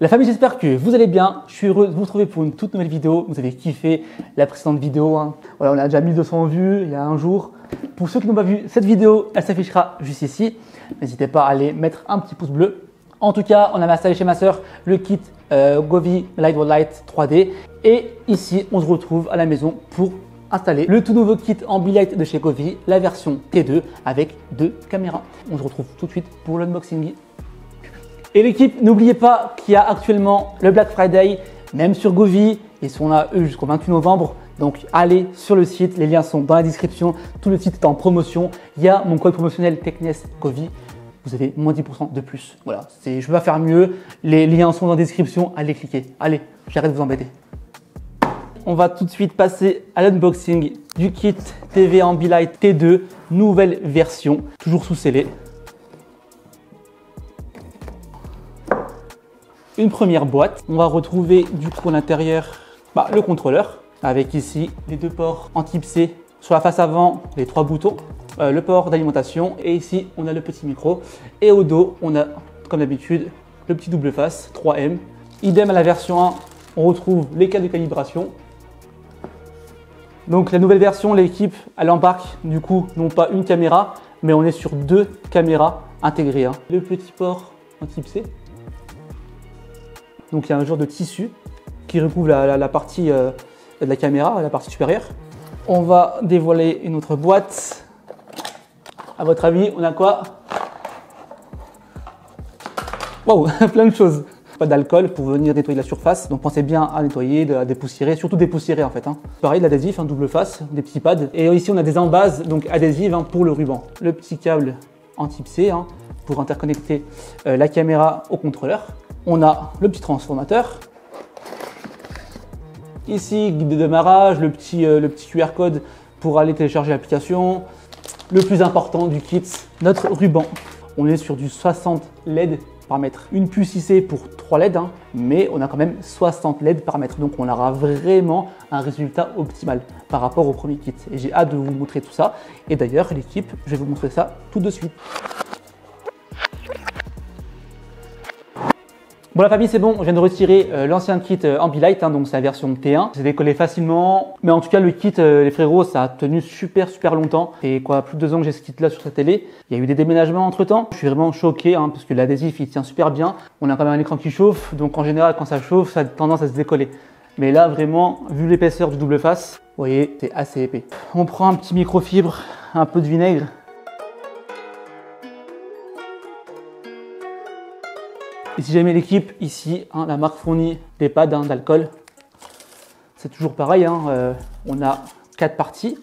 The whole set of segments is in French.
La famille, j'espère que vous allez bien. Je suis heureux de vous retrouver pour une toute nouvelle vidéo. Vous avez kiffé la précédente vidéo. Voilà, on a déjà 1200 vues il y a un jour. Pour ceux qui n'ont pas vu cette vidéo, elle s'affichera juste ici. N'hésitez pas à aller mettre un petit pouce bleu. En tout cas, on avait installé chez ma soeur le kit Govee Light 3D. Et ici, on se retrouve à la maison pour installer le tout nouveau kit Ambilight de chez Govee, la version T2 avec 2 caméras. On se retrouve tout de suite pour l'unboxing. Et l'équipe, n'oubliez pas qu'il y a actuellement le Black Friday, même sur Govee, et on a eux jusqu'au 28 novembre. Donc allez sur le site, les liens sont dans la description, tout le site est en promotion. Il y a mon code promotionnel TECHNES Govee, vous avez moins 10% de plus. Voilà, je ne peux pas faire mieux, les liens sont dans la description, allez cliquer. Allez, j'arrête de vous embêter. On va tout de suite passer à l'unboxing du kit TV Ambilight T2, nouvelle version, toujours sous scellé. Une première boîte, on va retrouver du coup à l'intérieur le contrôleur avec ici les deux ports en type C sur la face avant, les 3 boutons, le port d'alimentation et ici on a le petit micro et au dos on a comme d'habitude le petit double face 3M. Idem à la version 1, on retrouve les câbles de calibration. Donc la nouvelle version, l'équipe elle embarque du coup non pas une caméra mais on est sur 2 caméras intégrées. Le petit port en type C. Donc il y a un genre de tissu qui recouvre la partie de la caméra, la partie supérieure. On va dévoiler une autre boîte. À votre avis, on a quoi? Wow, plein de choses. Pas d'alcool pour venir nettoyer la surface, donc pensez bien à nettoyer, à dépoussiérer, surtout dépoussiérer en fait. Pareil, l'adhésif, double face, des petits pads. Et ici on a des embases, donc adhésives pour le ruban. Le petit câble en type C pour interconnecter la caméra au contrôleur. On a le petit transformateur. Ici, guide de démarrage, le petit QR code pour aller télécharger l'application. Le plus important du kit, notre ruban. On est sur du 60 LED par mètre. Une puce IC pour 3 LED, mais on a quand même 60 LED par mètre. Donc on aura vraiment un résultat optimal par rapport au premier kit. Et j'ai hâte de vous montrer tout ça. Et d'ailleurs, l'équipe, je vais vous montrer ça tout de suite. Bon la famille c'est bon, je viens de retirer l'ancien kit Ambilight, donc c'est la version T1. C'est décollé facilement, mais en tout cas le kit les frérots ça a tenu super longtemps. Et quoi, plus de 2 ans que j'ai ce kit là sur cette télé. Il y a eu des déménagements entre temps. Je suis vraiment choqué parce que l'adhésif il tient super bien. On a quand même un écran qui chauffe, donc en général quand ça chauffe ça a tendance à se décoller. Mais là vraiment, vu l'épaisseur du double face, vous voyez c'est assez épais. On prend un petit microfibre, un peu de vinaigre. Et si jamais l'équipe, ici, la marque fournit des pads d'alcool, c'est toujours pareil, on a 4 parties.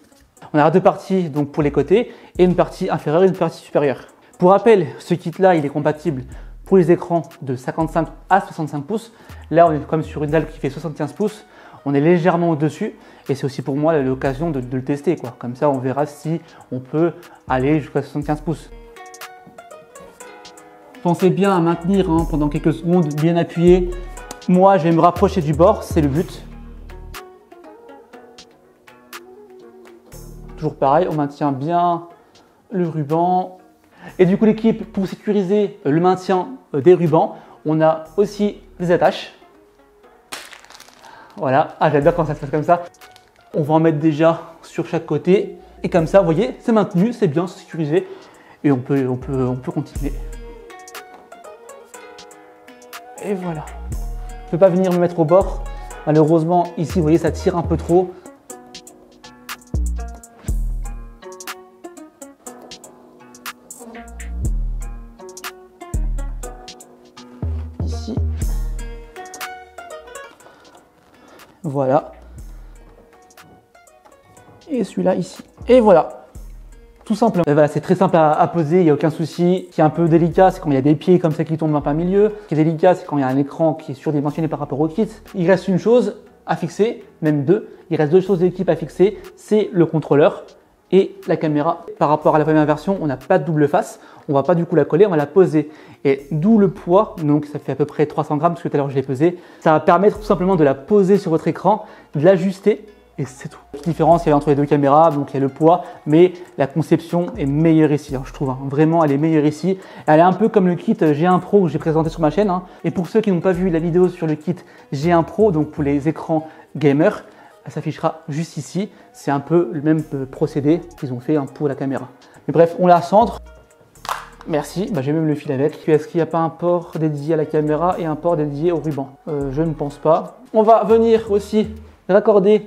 On a 2 parties donc pour les côtés et une partie inférieure et une partie supérieure. Pour rappel, ce kit-là, il est compatible pour les écrans de 55 à 65 pouces. Là, on est comme sur une dalle qui fait 75 pouces. On est légèrement au-dessus et c'est aussi pour moi l'occasion de le tester. Comme ça, on verra si on peut aller jusqu'à 75 pouces. Pensez bien à maintenir pendant quelques secondes, bien appuyé. Moi, je vais me rapprocher du bord, c'est le but. Toujours pareil, on maintient bien le ruban. Et du coup, l'équipe, pour sécuriser le maintien des rubans, on a aussi des attaches. Voilà, j'adore quand ça se passe comme ça. On va en mettre déjà sur chaque côté. Et comme ça, vous voyez, c'est maintenu, c'est bien, c'est sécurisé. Et on peut continuer. Et voilà. Je ne peux pas venir me mettre au bord. Malheureusement, ici, vous voyez, ça tire un peu trop. Ici. Voilà. Et celui-là ici. Et voilà. Tout simple. Voilà, c'est très simple à poser, il n'y a aucun souci. Ce qui est un peu délicat, c'est quand il y a des pieds comme ça qui tombent en plein milieu. Ce qui est délicat, c'est quand il y a un écran qui est surdimensionné par rapport au kit. Il reste une chose à fixer, même 2. Il reste 2 choses d'équipe à fixer, c'est le contrôleur et la caméra. Par rapport à la première version, on n'a pas de double face. On ne va pas du coup la coller, on va la poser. Et d'où le poids, donc ça fait à peu près 300 grammes, parce que tout à l'heure je l'ai pesé. Ça va permettre tout simplement de la poser sur votre écran, de l'ajuster et c'est tout. La différence il y a entre les deux caméras, donc il y a le poids, mais la conception est meilleure ici, hein, je trouve. Hein. Vraiment, elle est meilleure ici. Elle est un peu comme le kit G1 Pro que j'ai présenté sur ma chaîne. Hein. Et pour ceux qui n'ont pas vu la vidéo sur le kit G1 Pro, donc pour les écrans gamer, elle s'affichera juste ici. C'est un peu le même procédé qu'ils ont fait hein, pour la caméra. Mais bref, on la centre. Merci, j'ai même le fil avec. Est-ce qu'il n'y a pas un port dédié à la caméra et un port dédié au ruban? Je ne pense pas. On va venir aussi raccorder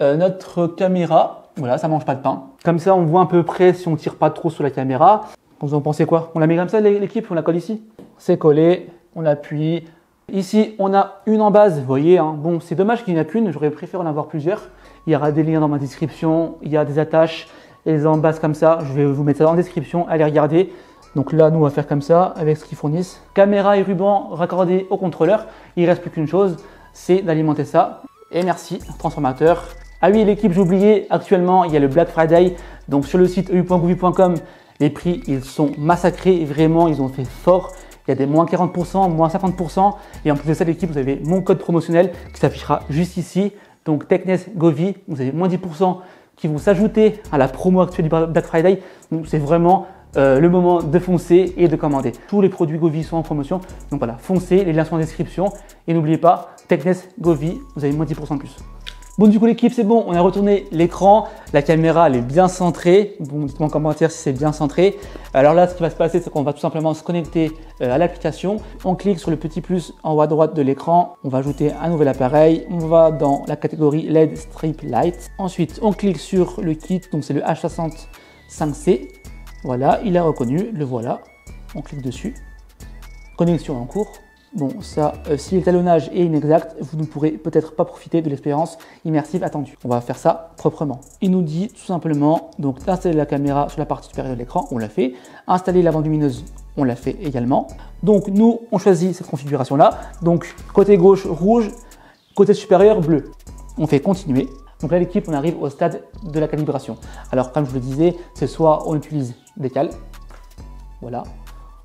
notre caméra. Voilà, ça mange pas de pain. Comme ça, on voit à peu près si on tire pas trop sur la caméra. Vous en pensez quoi? On la met comme ça l'équipe, on la colle ici? C'est collé, on appuie. Ici, on a une en base, vous voyez. Hein. Bon, c'est dommage qu'il n'y en a qu'une, j'aurais préféré en avoir plusieurs. Il y aura des liens dans ma description, il y a des attaches, les en base comme ça. Je vais vous mettre ça en description, allez regarder. Donc là, nous, on va faire comme ça avec ce qu'ils fournissent. Caméra et ruban raccordés au contrôleur. Il ne reste plus qu'une chose, c'est d'alimenter ça. Et merci, transformateur. Ah oui, l'équipe, j'ai oublié, actuellement, il y a le Black Friday. Donc sur le site eu.gouvi.com, les prix, ils sont massacrés. Vraiment, ils ont fait fort. Il y a des moins 40%, moins 50%. Et en plus de ça, l'équipe, vous avez mon code promotionnel qui s'affichera juste ici. Donc TechNessGovi, vous avez moins 10% qui vont s'ajouter à la promo actuelle du Black Friday. Donc c'est vraiment le moment de foncer et de commander. Tous les produits Govi sont en promotion. Donc voilà, foncez, les liens sont en description. Et n'oubliez pas, TechNessGovi, vous avez moins 10% de plus. Bon, du coup, l'équipe, c'est bon. On a retourné l'écran. La caméra, elle est bien centrée. Bon, dites-moi en commentaire si c'est bien centré. Alors là, ce qui va se passer, c'est qu'on va tout simplement se connecter à l'application. On clique sur le petit plus en haut à droite de l'écran. On va ajouter un nouvel appareil. On va dans la catégorie LED Strip Light. Ensuite, on clique sur le kit. Donc, c'est le H65C. Voilà, il a reconnu. Le voilà. On clique dessus. Connexion en cours. Bon, ça, si l'étalonnage est inexact, vous ne pourrez peut-être pas profiter de l'expérience immersive attendue. On va faire ça proprement. Il nous dit tout simplement donc d'installer la caméra sur la partie supérieure de l'écran, on l'a fait. Installer la bande lumineuse, on l'a fait également. Donc nous, on choisit cette configuration-là. Donc côté gauche, rouge, côté supérieur, bleu. On fait continuer. Donc là, l'équipe, on arrive au stade de la calibration. Alors, comme je vous le disais, c'est soit on utilise des cales, voilà.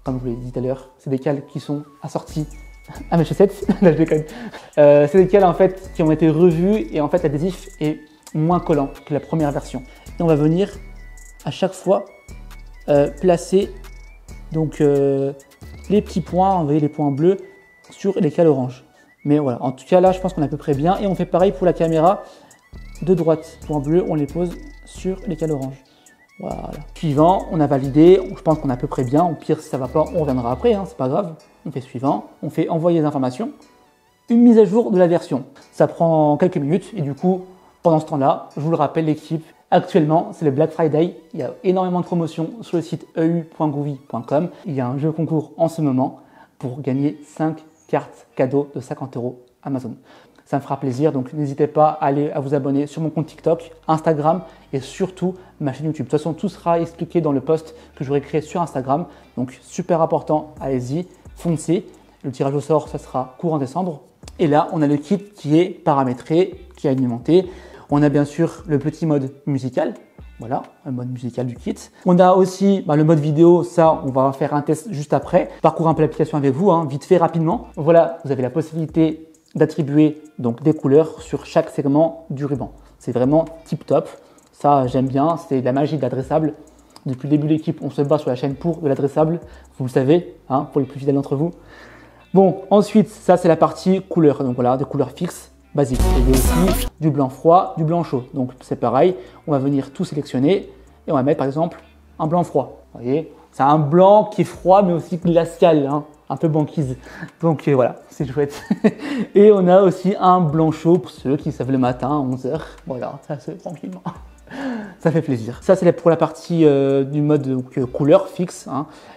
Comme je vous l'ai dit tout à l'heure, c'est des cales qui sont assorties à mes chaussettes. Là, je déconne. C'est des cales en fait qui ont été revues et en fait l'adhésif est moins collant que la première version. Et on va venir à chaque fois placer donc les petits points, vous voyez les points bleus sur les cales oranges. Mais voilà, en tout cas là, je pense qu'on est à peu près bien. Et on fait pareil pour la caméra de droite. Points bleus, on les pose sur les cales oranges. Voilà. Suivant, on a validé, je pense qu'on est à peu près bien. Au pire, si ça ne va pas, on reviendra après, hein, c'est pas grave. On fait suivant, on fait envoyer les informations. Une mise à jour de la version. Ça prend quelques minutes et du coup, pendant ce temps-là, je vous le rappelle, l'équipe, actuellement, c'est le Black Friday. Il y a énormément de promotions sur le site eu.gouvi.com. Il y a un jeu concours en ce moment pour gagner 5 cartes cadeaux de 50 € Amazon. Ça me fera plaisir, donc n'hésitez pas à aller à vous abonner sur mon compte TikTok, Instagram et surtout ma chaîne YouTube. De toute façon, tout sera expliqué dans le post que j'aurai créé sur Instagram. Donc super important, allez-y, foncez. Le tirage au sort, ça sera courant décembre. Et là, on a le kit qui est paramétré, qui est alimenté. On a bien sûr le petit mode musical. Voilà, un mode musical du kit. On a aussi le mode vidéo, ça on va faire un test juste après. Parcours un peu l'application avec vous, vite fait, rapidement. Voilà, vous avez la possibilité d'attribuer donc des couleurs sur chaque segment du ruban. C'est vraiment tip top. Ça, j'aime bien. C'est la magie de l'adressable. Depuis le début de l'équipe, on se bat sur la chaîne pour de l'adressable. Vous le savez, pour les plus fidèles d'entre vous. Bon, ensuite, ça, c'est la partie couleurs. Donc voilà, des couleurs fixes, basiques. Il y a aussi du blanc froid, du blanc chaud. Donc c'est pareil. On va venir tout sélectionner et on va mettre par exemple un blanc froid. Vous voyez, c'est un blanc qui est froid mais aussi glacial. Un peu banquise. Donc voilà, c'est chouette. Et on a aussi un blanc chaud pour ceux qui savent le matin à 11 h. Voilà, ça se fait tranquillement. Ça fait plaisir. Ça, c'est pour la partie du mode couleur fixe.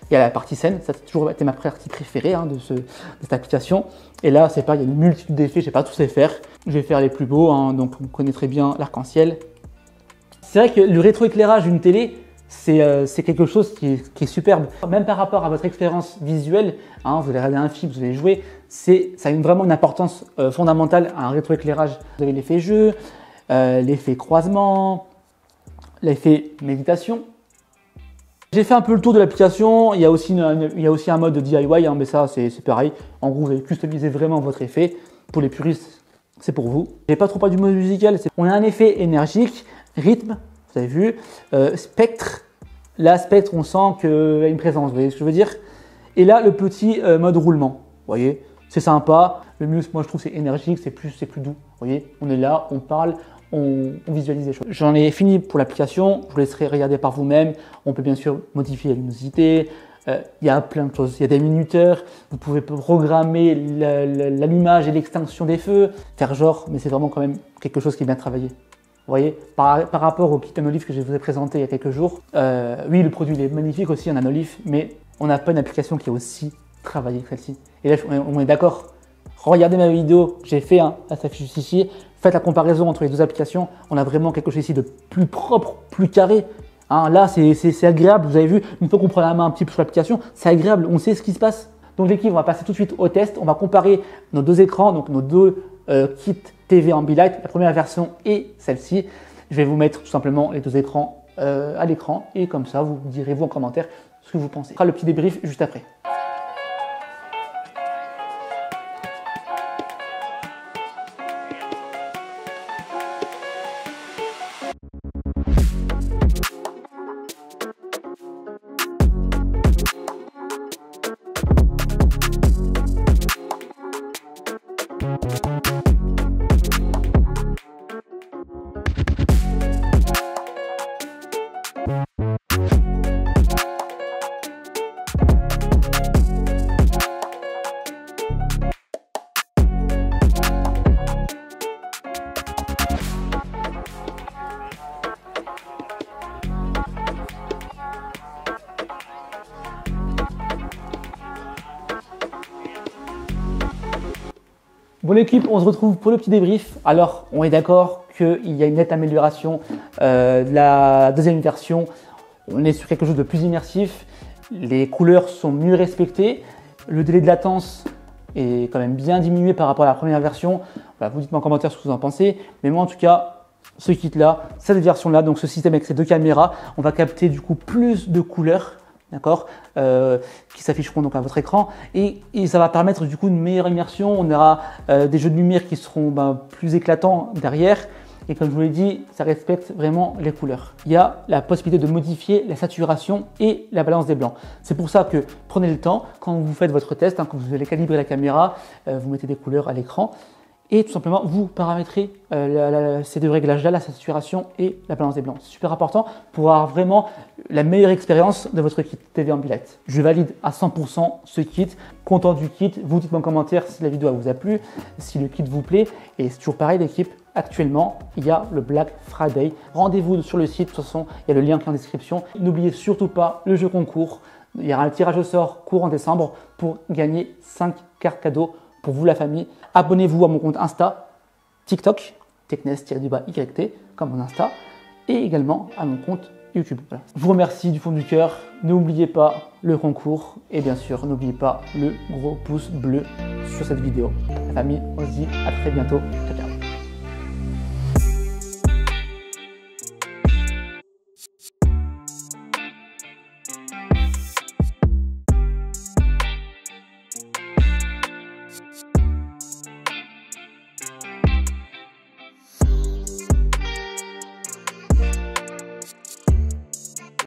Il y a la partie scène. Ça, c'est toujours été ma partie préférée de cette application. Et là, c'est pas, il y a une multitude d'effets. Je ne sais pas tous les faire. Je vais faire les plus beaux. Donc, on connaît très bien l'arc-en-ciel. C'est vrai que le rétroéclairage d'une télé, c'est quelque chose qui est superbe. Même par rapport à votre expérience visuelle, vous allez regarder un film, vous allez jouer, ça a vraiment une importance fondamentale à un rétroéclairage. Vous avez l'effet jeu, l'effet croisement, l'effet méditation. J'ai fait un peu le tour de l'application. Il y a aussi un mode de DIY, mais ça c'est pareil. En gros, vous allez customiser vraiment votre effet. Pour les puristes, c'est pour vous. J'ai pas trop parlé du mode musical, on a un effet énergique, rythme, vous avez vu, spectre. Là, spectre, on sent qu'il y a une présence, vous voyez ce que je veux dire? Et là, le petit mode roulement, vous voyez, c'est sympa. Le mieux, moi je trouve, c'est énergique, c'est plus doux. Vous voyez, on est là, on parle, on visualise les choses. J'en ai fini pour l'application, je vous laisserai regarder par vous-même. On peut bien sûr modifier la luminosité, il y a plein de choses. Il y a des minuteurs, vous pouvez programmer l'allumage et l'extinction des feux, faire genre, mais c'est vraiment quand même quelque chose qui est bien travaillé. Vous voyez, par rapport au kit Nanolith que je vous ai présenté il y a quelques jours, oui, le produit il est magnifique aussi en Nanolith, mais on n'a pas une application qui est aussi travaillée que celle-ci. Et là, on est d'accord. Regardez ma vidéo, j'ai fait, elle s'affiche ici. Faites la comparaison entre les deux applications. On a vraiment quelque chose ici de plus propre, plus carré. Là, c'est agréable. Vous avez vu, une fois qu'on prend la main un petit peu sur l'application, c'est agréable. On sait ce qui se passe. Donc l'équipe, on va passer tout de suite au test. On va comparer nos deux écrans, donc nos deux kits TV Ambilight, la première version et celle-ci. Je vais vous mettre tout simplement les deux écrans à l'écran et comme ça, vous direz vous en commentaire ce que vous pensez. On fera le petit débrief juste après. Bon l'équipe, on se retrouve pour le petit débrief. Alors, on est d'accord qu'il y a une nette amélioration de la deuxième version. On est sur quelque chose de plus immersif. Les couleurs sont mieux respectées. Le délai de latence est quand même bien diminué par rapport à la première version. Voilà, vous dites-moi en commentaire ce que vous en pensez. Mais moi en tout cas, ce kit-là, cette version-là, donc ce système avec ces deux caméras, on va capter du coup plus de couleurs. D'accord, qui s'afficheront donc à votre écran et ça va permettre du coup une meilleure immersion. On aura des jeux de lumière qui seront plus éclatants derrière et comme je vous l'ai dit, ça respecte vraiment les couleurs. Il y a la possibilité de modifier la saturation et la balance des blancs. C'est pour ça que prenez le temps quand vous faites votre test, quand vous allez calibrer la caméra, vous mettez des couleurs à l'écran. Et tout simplement, vous paramétrez ces deux réglages-là, la saturation et la balance des blancs. C'est super important pour avoir vraiment la meilleure expérience de votre kit TV Ambilight. Je valide à 100% ce kit. Content du kit, vous dites-moi en commentaire si la vidéo vous a plu, si le kit vous plaît. Et c'est toujours pareil l'équipe, actuellement, il y a le Black Friday. Rendez-vous sur le site, de toute façon, il y a le lien qui est en description. N'oubliez surtout pas le jeu concours. Il y aura un tirage au sort courant décembre pour gagner 5 cartes cadeaux pour vous la famille. Abonnez-vous à mon compte Insta, TikTok, Tekness-YT, comme mon Insta, et également à mon compte YouTube. Voilà. Je vous remercie du fond du cœur. N'oubliez pas le concours et bien sûr, n'oubliez pas le gros pouce bleu sur cette vidéo. La famille, on se dit à très bientôt. Ciao, ciao.